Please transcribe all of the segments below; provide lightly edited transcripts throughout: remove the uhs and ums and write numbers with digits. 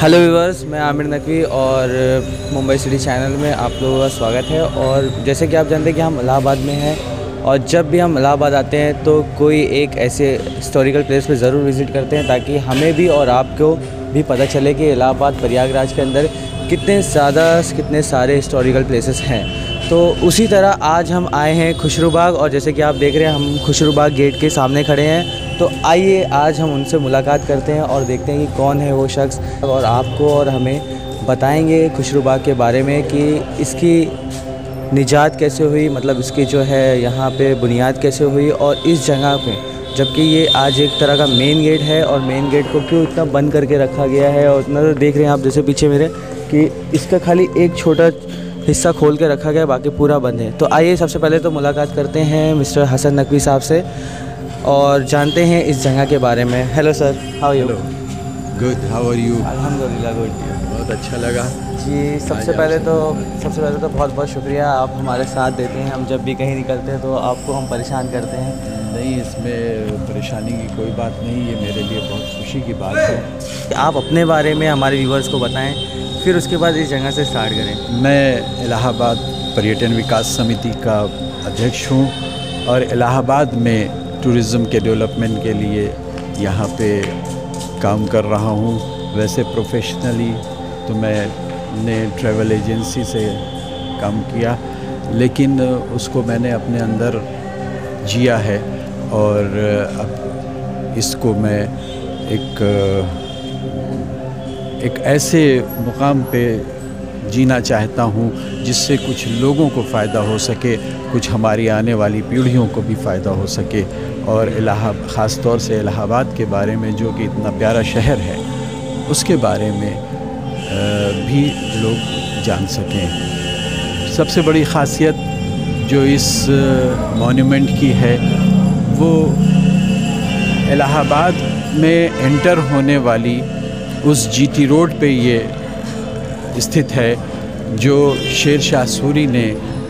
Hello viewers, मैं आमिर नकवी और Mumbai city channel में आप लोगों का स्वागत है। और जैसे कि आप जानते हैं कि हम इलाहाबाद में हैं और जब भी हम इलाहाबाद आते हैं तो कोई एक ऐसे हिस्टोरिकल प्लेस पे ज़रूर विज़िट करते हैं ताकि हमें भी और आपको भी पता चले कि इलाहाबाद प्रयागराज के अंदर कितने सारे हिस्टोरिकल प्लेसेस हैं। तो उसी तरह आज हम आए हैं खुशरूबाग और जैसे कि आप देख रहे हैं हम खुशरूबाग गेट के सामने खड़े हैं। तो आइए आज हम उनसे मुलाकात करते हैं और देखते हैं कि कौन है वो शख्स और आपको और हमें बताएंगे खुशरूबाग के बारे में कि इसकी निजात कैसे हुई, मतलब इसकी जो है यहाँ पे बुनियाद कैसे हुई और इस जगह पे जबकि ये आज एक तरह का मेन गेट है और मेन गेट को क्यों इतना बंद करके रखा गया है। और इतना देख रहे हैं आप जैसे पीछे मेरे कि इसका खाली एक छोटा हिस्सा खोल के रखा गया है, बाकी पूरा बंद है। तो आइए सबसे पहले तो मुलाकात करते हैं मिस्टर हसन नकवी साहब से और जानते हैं इस जगह के बारे में। Hello sir, how are you? Good, how are you? अल्हम्दुलिल्लाह गुड। बहुत अच्छा लगा जी, सबसे पहले तो बहुत बहुत शुक्रिया, आप हमारे साथ देते हैं। हम जब भी कहीं निकलते हैं तो आपको हम परेशान करते हैं। नहीं, इसमें परेशानी की कोई बात नहीं, ये मेरे लिए बहुत खुशी की बात है। आप अपने बारे में हमारे व्यूवर्स को बताएं, फिर उसके बाद इस जगह से स्टार्ट करें। मैं इलाहाबाद पर्यटन विकास समिति का अध्यक्ष हूँ और इलाहाबाद में टूरिज़्म के डेवलपमेंट के लिए यहाँ पे काम कर रहा हूँ। वैसे प्रोफेशनली तो मैंने ट्रैवल एजेंसी से काम किया, लेकिन उसको मैंने अपने अंदर जिया है और अब इसको मैं एक ऐसे मुकाम पे जीना चाहता हूँ जिससे कुछ लोगों को फ़ायदा हो सके, कुछ हमारी आने वाली पीढ़ियों को भी फ़ायदा हो सके और ख़ास तौर से इलाहाबाद के बारे में, जो कि इतना प्यारा शहर है, उसके बारे में भी लोग जान सकें। सबसे बड़ी ख़ासियत जो इस मॉन्यूमेंट की है वो इलाहाबाद में एंटर होने वाली उस जीटी रोड पे ये स्थित है जो शेर शाह सूरी ने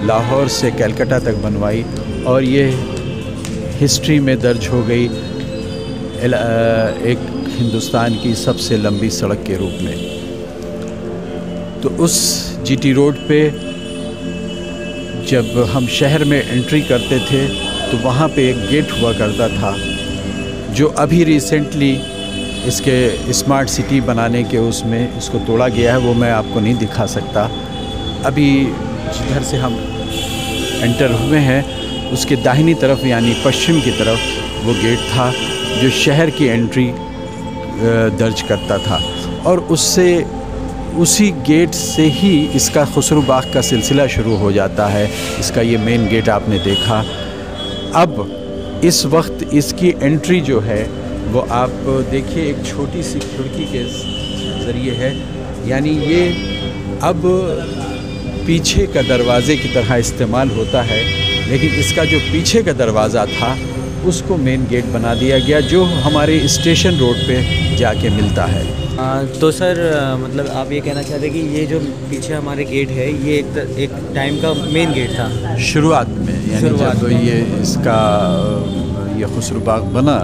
लाहौर से कलकत्ता तक बनवाई और ये हिस्ट्री में दर्ज हो गई एक हिंदुस्तान की सबसे लंबी सड़क के रूप में। तो उस जीटी रोड पे जब हम शहर में एंट्री करते थे तो वहाँ पे एक गेट हुआ करता था जो अभी रिसेंटली इसके स्मार्ट सिटी बनाने के उसमें इसको तोड़ा गया है, वो मैं आपको नहीं दिखा सकता। अभी जिधर से हम एंटर हुए हैं उसके दाहिनी तरफ यानी पश्चिम की तरफ वो गेट था जो शहर की एंट्री दर्ज करता था और उसी गेट से ही इसका खुसरूबाग का सिलसिला शुरू हो जाता है। इसका ये मेन गेट आपने देखा। अब इस वक्त इसकी एंट्री जो है वो आप देखिए एक छोटी सी खिड़की के ज़रिए है, यानी ये अब पीछे का दरवाज़े की तरह इस्तेमाल होता है, लेकिन इसका जो पीछे का दरवाज़ा था उसको मेन गेट बना दिया गया जो हमारे स्टेशन रोड पे जाके मिलता है। तो सर मतलब आप ये कहना चाहते हैं कि ये जो पीछे हमारे गेट है ये एक टाइम का मेन गेट था शुरुआत में, यानी जब ये इसका ये खुसरूबाग बना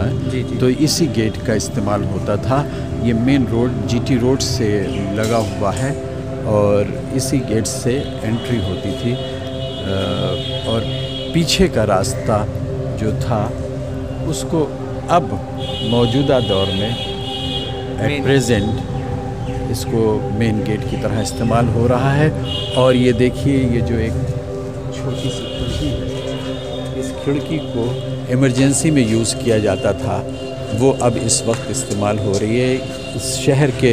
तो इसी गेट का इस्तेमाल होता था। ये मेन रोड जीटी रोड से लगा हुआ है और इसी गेट से एंट्री होती थी और पीछे का रास्ता जो था उसको अब मौजूदा दौर में एट प्रेजेंट इसको मेन गेट की तरह इस्तेमाल हो रहा है। और ये देखिए ये जो एक छोटी सी खिड़की है, इस खिड़की को इमरजेंसी में यूज़ किया जाता था, वो अब इस वक्त इस्तेमाल हो रही है इस शहर के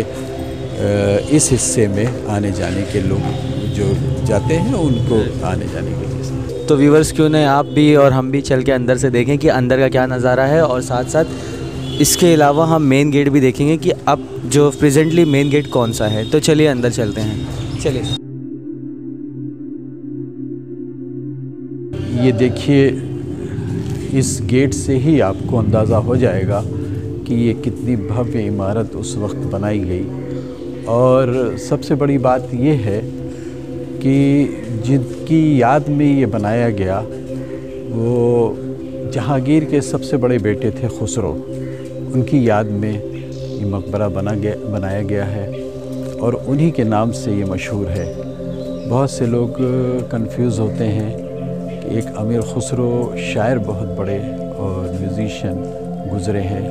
इस हिस्से में आने जाने के लोग जो जाते हैं उनको आने जाने के लिए। तो व्यूवर्स क्यों नहीं आप भी और हम भी चल के अंदर से देखें कि अंदर का क्या नज़ारा है और साथ साथ इसके अलावा हम मेन गेट भी देखेंगे कि अब जो प्रेजेंटली मेन गेट कौन सा है। तो चलिए अंदर चलते हैं, चलिए। ये देखिए इस गेट से ही आपको अंदाज़ा हो जाएगा कि ये कितनी भव्य इमारत उस वक्त बनाई गई। और सबसे बड़ी बात ये है कि जिनकी याद में ये बनाया गया वो जहांगीर के सबसे बड़े बेटे थे खुसरो, उनकी याद में ये मकबरा बनाया गया है। और उन्हीं के नाम से ये मशहूर है। बहुत से लोग कंफ्यूज होते हैं कि एक अमीर खुसरो शायर बहुत बड़े और म्यूज़िशियन गुज़रे हैं,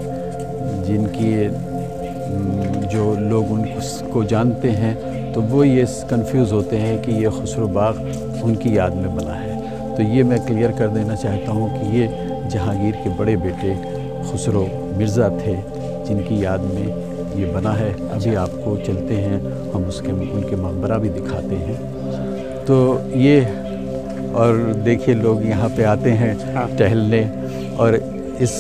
जिनकी जो लोग उनको जानते हैं तो वो ये कंफ्यूज होते हैं कि ये खुसरो बाग उनकी याद में बना है। तो ये मैं क्लियर कर देना चाहता हूँ कि ये जहांगीर के बड़े बेटे खुसरो मिर्ज़ा थे, जिनकी याद में ये बना है। अभी आपको चलते हैं, हम उनके मकबरा भी दिखाते हैं। तो ये और देखिए लोग यहाँ पे आते हैं टहलने और इस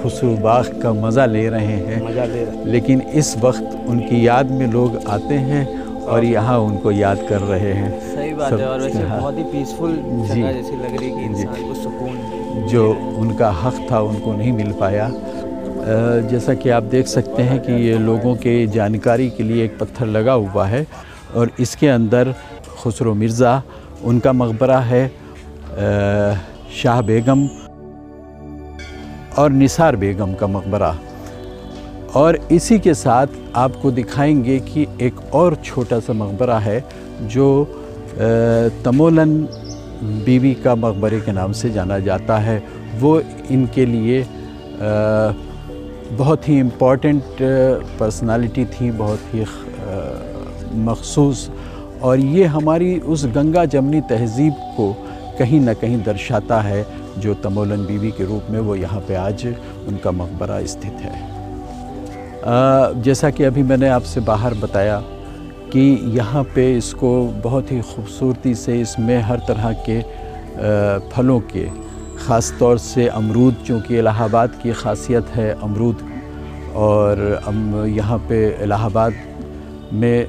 खुसरो बाग का मज़ा ले रहे हैं। लेकिन इस वक्त उनकी याद में लोग आते हैं और यहाँ उनको याद कर रहे हैं। सही बात है। और वैसे बहुत ही पीसफुल जगह जैसी लग रही है कि इंसान को सुकून जो उनका हक था उनको नहीं मिल पाया। जैसा कि आप देख सकते हैं कि ये लोगों के जानकारी के लिए एक पत्थर लगा हुआ है और इसके अंदर खुसरो मिर्ज़ा, उनका मकबरा है, शाह बेगम और निसार बेगम का मकबरा। और इसी के साथ आपको दिखाएंगे कि एक और छोटा सा मकबरा है जो तमोलन बीवी का मकबरे के नाम से जाना जाता है। वो इनके लिए बहुत ही इम्पॉर्टेंट पर्सनालिटी थी, बहुत ही मखसूस, और ये हमारी उस गंगा जमनी तहज़ीब को कहीं ना कहीं दर्शाता है, जो तमोलन बीवी के रूप में वो यहाँ पे आज उनका मकबरा स्थित है। जैसा कि अभी मैंने आपसे बाहर बताया कि यहाँ पे इसको बहुत ही खूबसूरती से, इसमें हर तरह के फलों के, ख़ास तौर से अमरूद, चूँकि इलाहाबाद की ख़ासियत है अमरूद, और यहाँ पे इलाहाबाद में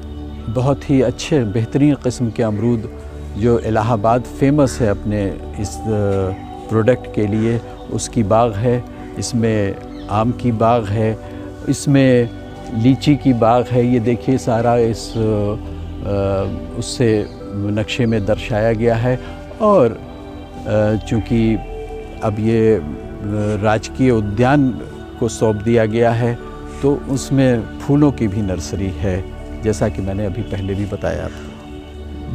बहुत ही अच्छे बेहतरीन किस्म के अमरूद, जो इलाहाबाद फेमस है अपने इस प्रोडक्ट के लिए, उसकी बाग है। इसमें आम की बाग है, इसमें लीची की बाग है। ये देखिए सारा इस उससे नक्शे में दर्शाया गया है। और चूँकि अब ये राजकीय उद्यान को सौंप दिया गया है, तो उसमें फूलों की भी नर्सरी है, जैसा कि मैंने अभी पहले भी बताया।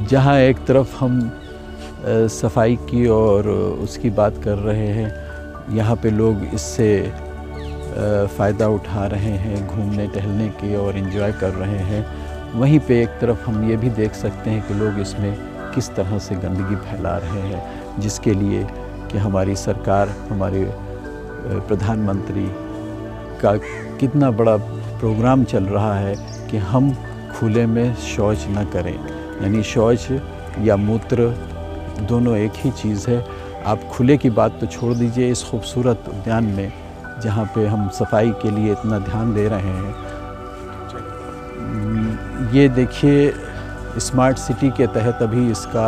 जहाँ एक तरफ हम सफाई की और उसकी बात कर रहे हैं, यहाँ पे लोग इससे फ़ायदा उठा रहे हैं, घूमने टहलने की और एंजॉय कर रहे हैं। वहीं पे एक तरफ हम ये भी देख सकते हैं कि लोग इसमें किस तरह से गंदगी फैला रहे हैं, जिसके लिए कि हमारी सरकार, हमारे प्रधानमंत्री का कितना बड़ा प्रोग्राम चल रहा है कि हम खुले में शौच न करें। यानी शौच या मूत्र दोनों एक ही चीज़ है। आप खुले की बात तो छोड़ दीजिए, इस खूबसूरत उद्यान में जहाँ पे हम सफाई के लिए इतना ध्यान दे रहे हैं, ये देखिए स्मार्ट सिटी के तहत अभी इसका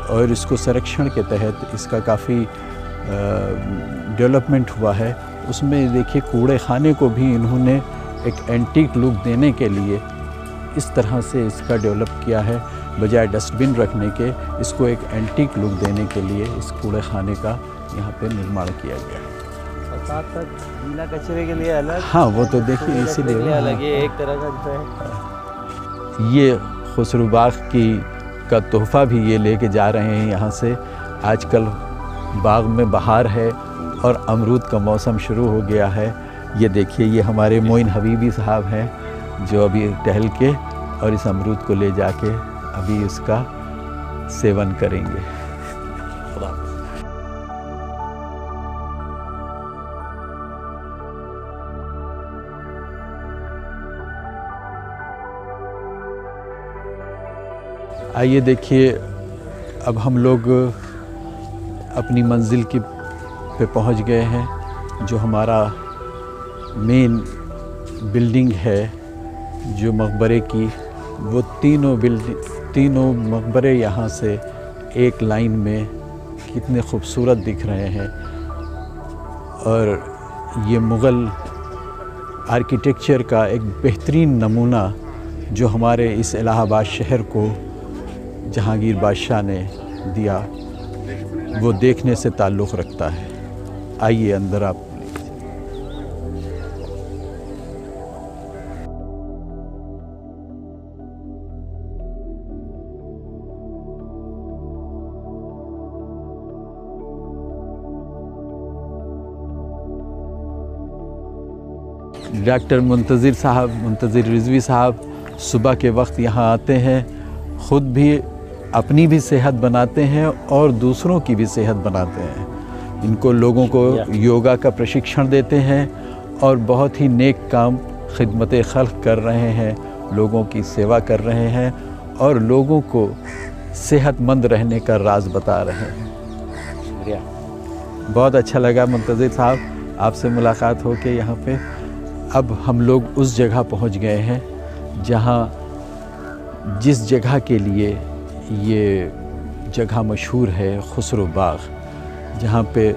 और इसको संरक्षण के तहत इसका काफ़ी डेवलपमेंट हुआ है। उसमें देखिए कूड़े खाने को भी इन्होंने एक एंटीक लुक देने के लिए इस तरह से इसका डेवलप किया है। बजाय डस्टबिन रखने के, इसको एक एंटीक लुक देने के लिए इस कूड़े खाने का यहाँ पे निर्माण किया गया है। साथ साथ गीला कचरे के लिए अलग, हाँ वो तो देखिए इसीलिए अलग, ये एक तरह का जो है। ये खुसरो बाग का तोहफ़ा भी ये लेके जा रहे हैं यहाँ से। आजकल बाग में बहार है और अमरूद का मौसम शुरू हो गया है। ये देखिए, ये हमारे मोइन हबीबी साहब हैं, जो अभी टहल के और इस अमरूद को ले जाके अभी इसका सेवन करेंगे। आइए देखिए, अब हम लोग अपनी मंजिल पे पहुंच गए हैं। जो हमारा मेन बिल्डिंग है जो मकबरे की, वो तीनों मकबरे यहाँ से एक लाइन में कितने खूबसूरत दिख रहे हैं। और ये मुग़ल आर्किटेक्चर का एक बेहतरीन नमूना जो हमारे इस इलाहाबाद शहर को जहांगीर बादशाह ने दिया, वो देखने से ताल्लुक़ रखता है। आइए अंदर आप। डॉक्टर मुंतज़िर रिज़वी साहब सुबह के वक्त यहाँ आते हैं, ख़ुद भी अपनी भी सेहत बनाते हैं और दूसरों की भी सेहत बनाते हैं। इनको लोगों को योगा का प्रशिक्षण देते हैं और बहुत ही नेक काम खिदमत खल्क़ कर रहे हैं, लोगों की सेवा कर रहे हैं और लोगों को सेहतमंद रहने का राज बता रहे हैं। शुक्रिया। बहुत अच्छा लगा मुंतज़िर साहब आपसे मुलाकात हो के यहाँ पे। अब हम लोग उस जगह पहुँच गए हैं जहाँ जिस जगह के लिए ये जगह मशहूर है, खुसरो बाग, जहाँ पे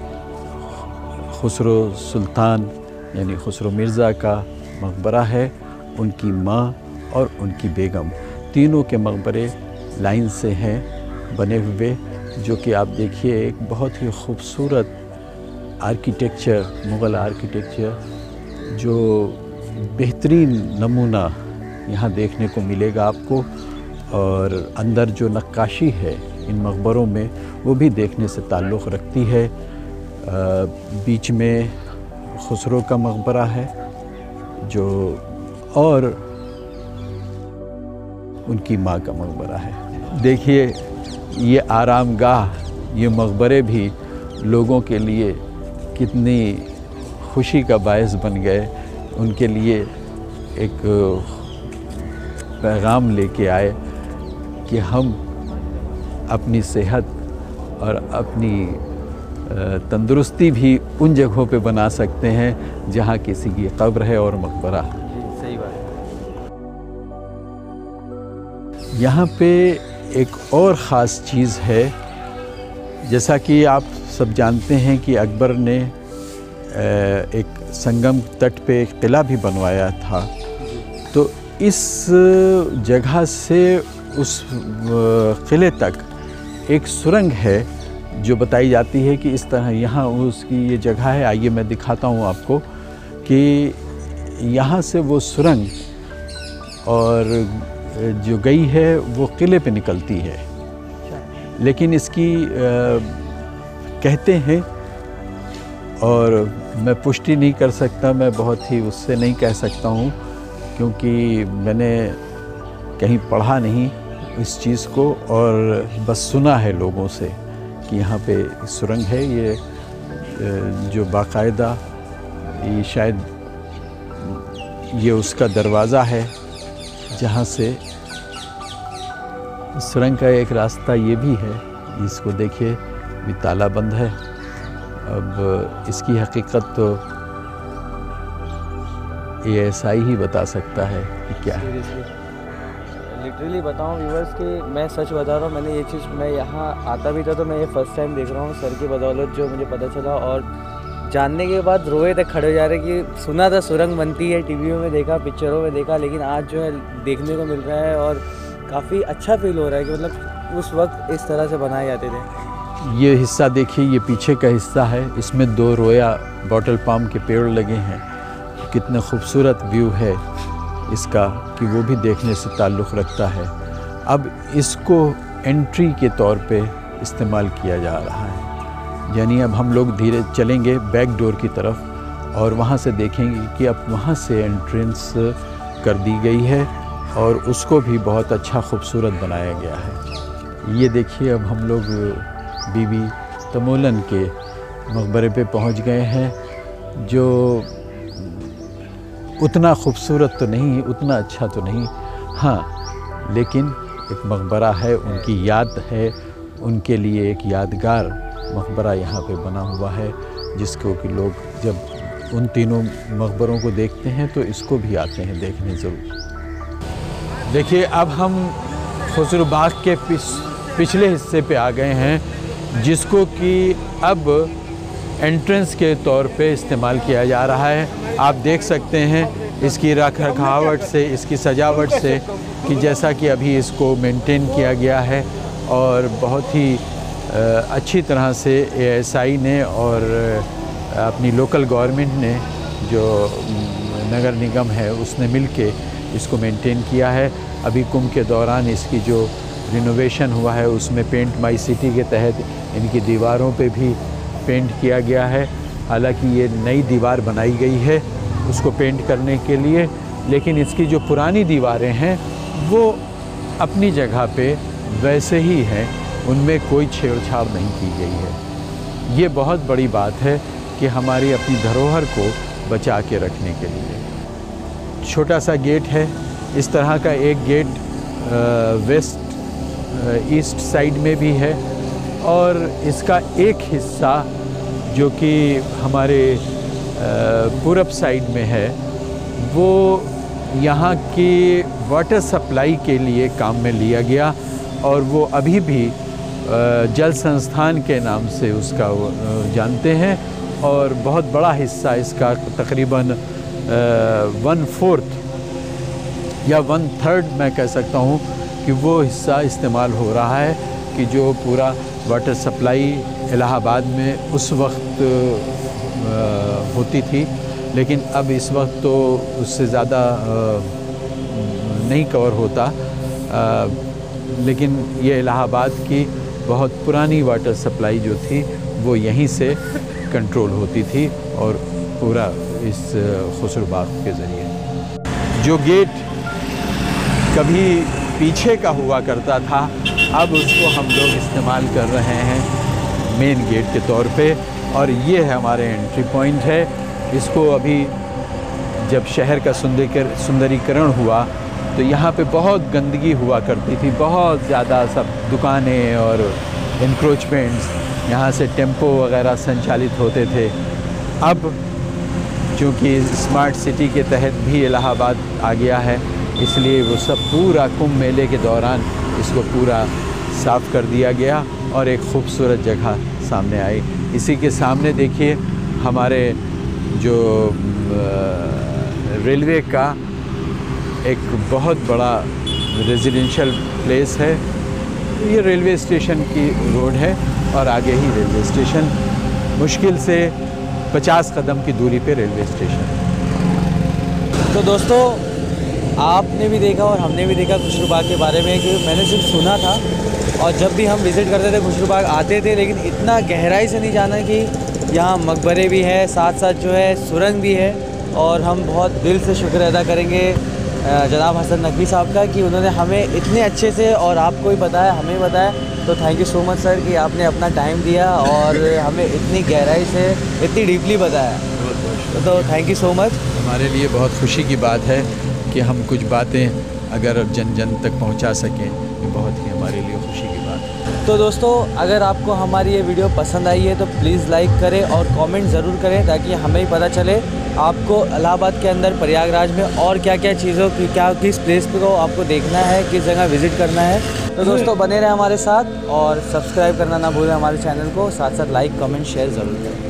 खुसरो सुल्तान यानी खुसरो मिर्ज़ा का मकबरा है, उनकी माँ और उनकी बेगम तीनों के मकबरे लाइन से हैं बने हुए, जो कि आप देखिए एक बहुत ही खूबसूरत आर्किटेक्चर, मुग़ल आर्किटेक्चर जो बेहतरीन नमूना यहाँ देखने को मिलेगा आपको। और अंदर जो नक्काशी है इन मकबरों में वो भी देखने से ताल्लुक़ रखती है। बीच में खुसरो का मकबरा है जो, और उनकी माँ का मकबरा है। देखिए ये आरामगाह, ये मकबरे भी लोगों के लिए कितनी खुशी का बायस बन गए, उनके लिए एक पैगाम लेके आए कि हम अपनी सेहत और अपनी तंदुरुस्ती भी उन जगहों पे बना सकते हैं जहाँ किसी की कब्र है और मकबरा। सही बात है। यहाँ पे एक और ख़ास चीज़ है, जैसा कि आप सब जानते हैं कि अकबर ने एक संगम तट पे एक किला भी बनवाया था, तो इस जगह से उस किले तक एक सुरंग है जो बताई जाती है कि इस तरह यहाँ उसकी ये जगह है। आइए मैं दिखाता हूँ आपको कि यहाँ से वो सुरंग और जो गई है वो किले पे निकलती है, लेकिन इसकी कहते हैं, और मैं पुष्टि नहीं कर सकता, मैं बहुत ही उससे नहीं कह सकता हूँ क्योंकि मैंने कहीं पढ़ा नहीं इस चीज़ को, और बस सुना है लोगों से कि यहाँ पे सुरंग है। ये जो बाकायदा ये शायद ये उसका दरवाज़ा है जहाँ से सुरंग का एक रास्ता ये भी है। इसको देखिए भी ताला बंद है। अब इसकी हकीकत तो ASI ही बता सकता है कि क्या है। लिटरली बताऊं व्यूअर्स कि मैं सच बता रहा हूँ, मैंने ये चीज़, मैं यहाँ आता भी था तो मैं ये फर्स्ट टाइम देख रहा हूँ सर की बदौलत जो मुझे पता चला, और जानने के बाद रोए तक खड़े हो जा रहे कि सुना था सुरंग बनती है, टीवियों में देखा, पिक्चरों में देखा, लेकिन आज जो है देखने को मिल रहा है और काफ़ी अच्छा फील हो रहा है कि मतलब उस वक्त इस तरह से बनाए जाते थे। ये हिस्सा देखिए, ये पीछे का हिस्सा है, इसमें 2 रोया बॉटल पाम के पेड़ लगे हैं। कितना खूबसूरत व्यू है इसका कि वो भी देखने से ताल्लुक़ रखता है। अब इसको एंट्री के तौर पे इस्तेमाल किया जा रहा है, यानी अब हम लोग धीरे चलेंगे बैक डोर की तरफ और वहाँ से देखेंगे कि अब वहाँ से एंट्रेंस कर दी गई है और उसको भी बहुत अच्छा खूबसूरत बनाया गया है। ये देखिए अब हम लोग बीबी तमोलन के मकबरे पे पहुँच गए हैं, जो उतना खूबसूरत तो नहीं, उतना अच्छा तो नहीं, हाँ, लेकिन एक मकबरा है, उनकी याद है, उनके लिए एक यादगार मकबरा यहाँ पे बना हुआ है, जिसको कि लोग जब उन तीनों मकबरों को देखते हैं तो इसको भी आते हैं देखने ज़रूर। देखिए अब हम खुसरो बाग के पिछले हिस्से पे आ गए हैं, जिसको कि अब एंट्रेंस के तौर पे इस्तेमाल किया जा रहा है। आप देख सकते हैं इसकी रख रखावट से, इसकी सजावट से कि जैसा कि अभी इसको मेंटेन किया गया है और बहुत ही अच्छी तरह से ASI ने और अपनी लोकल गवर्नमेंट ने, जो नगर निगम है, उसने मिलके इसको मेंटेन किया है। अभी कुंभ के दौरान इसकी जो रिनोवेशन हुआ है उसमें पेंट माई सिटी के तहत इनकी दीवारों पे भी पेंट किया गया है। हालांकि ये नई दीवार बनाई गई है उसको पेंट करने के लिए, लेकिन इसकी जो पुरानी दीवारें हैं वो अपनी जगह पे वैसे ही हैं, उनमें कोई छेड़छाड़ नहीं की गई है। ये बहुत बड़ी बात है कि हमारी अपनी धरोहर को बचा के रखने के लिए। छोटा सा गेट है, इस तरह का एक गेट वेस्ट ईस्ट साइड में भी है, और इसका एक हिस्सा जो कि हमारे पूरब साइड में है वो यहाँ की वाटर सप्लाई के लिए काम में लिया गया, और वो अभी भी जल संस्थान के नाम से उसका जानते हैं। और बहुत बड़ा हिस्सा इसका तकरीबन 1/4 या 1/3 मैं कह सकता हूँ कि वो हिस्सा इस्तेमाल हो रहा है, कि जो पूरा वाटर सप्लाई इलाहाबाद में उस वक्त होती थी, लेकिन अब इस वक्त तो उससे ज़्यादा नहीं कवर होता, लेकिन ये इलाहाबाद की बहुत पुरानी वाटर सप्लाई जो थी वो यहीं से कंट्रोल होती थी, और पूरा इस खुसरो बाग के ज़रिए। जो गेट कभी पीछे का हुआ करता था, अब उसको हम लोग इस्तेमाल कर रहे हैं मेन गेट के तौर पे, और ये है हमारे एंट्री पॉइंट है। इसको अभी जब शहर का सुंदरीकरण हुआ तो यहाँ पे बहुत गंदगी हुआ करती थी, बहुत ज़्यादा सब दुकानें और इंक्रोचमेंट्स, यहाँ से टेम्पो वगैरह संचालित होते थे। अब चूँकि स्मार्ट सिटी के तहत भी इलाहाबाद आ गया है, इसलिए वो सब पूरा कुंभ मेले के दौरान इसको पूरा साफ़ कर दिया गया और एक खूबसूरत जगह सामने आई। इसी के सामने देखिए हमारे जो रेलवे का एक बहुत बड़ा रेजिडेंशियल प्लेस है। ये रेलवे स्टेशन की रोड है और आगे ही रेलवे स्टेशन, मुश्किल से 50 कदम की दूरी पे रेलवे स्टेशन। तो दोस्तों आपने भी देखा और हमने भी देखा खुसरो बाग के बारे में, कि मैंने सिर्फ सुना था, और जब भी हम विज़िट करते थे खुसरो बाग आते थे, लेकिन इतना गहराई से नहीं जाना कि यहाँ मकबरे भी हैं, साथ साथ जो है सुरंग भी है। और हम बहुत दिल से शुक्र अदा करेंगे जनाब हसन नकवी साहब का कि उन्होंने हमें इतने अच्छे से, और आपको भी बताया, हमें बताया, तो thank you so much sir कि आपने अपना टाइम दिया और हमें इतनी गहराई से इतनी डीपली बताया। तो थैंक यू सो मच। हमारे लिए बहुत खुशी की बात है कि हम कुछ बातें अगर जन जन तक पहुंचा सकें, ये बहुत ही हमारे लिए खुशी की बात है। तो दोस्तों अगर आपको हमारी ये वीडियो पसंद आई है तो प्लीज़ लाइक करें और कमेंट ज़रूर करें, ताकि हमें ही पता चले आपको इलाहाबाद के अंदर प्रयागराज में और क्या क्या चीज़ों की, क्या किस प्लेस को आपको देखना है, किस जगह विज़िट करना है। तो दोस्तों बने रहें हमारे साथ और सब्सक्राइब करना ना भूलें हमारे चैनल को, साथ साथ लाइक कमेंट शेयर ज़रूर करें।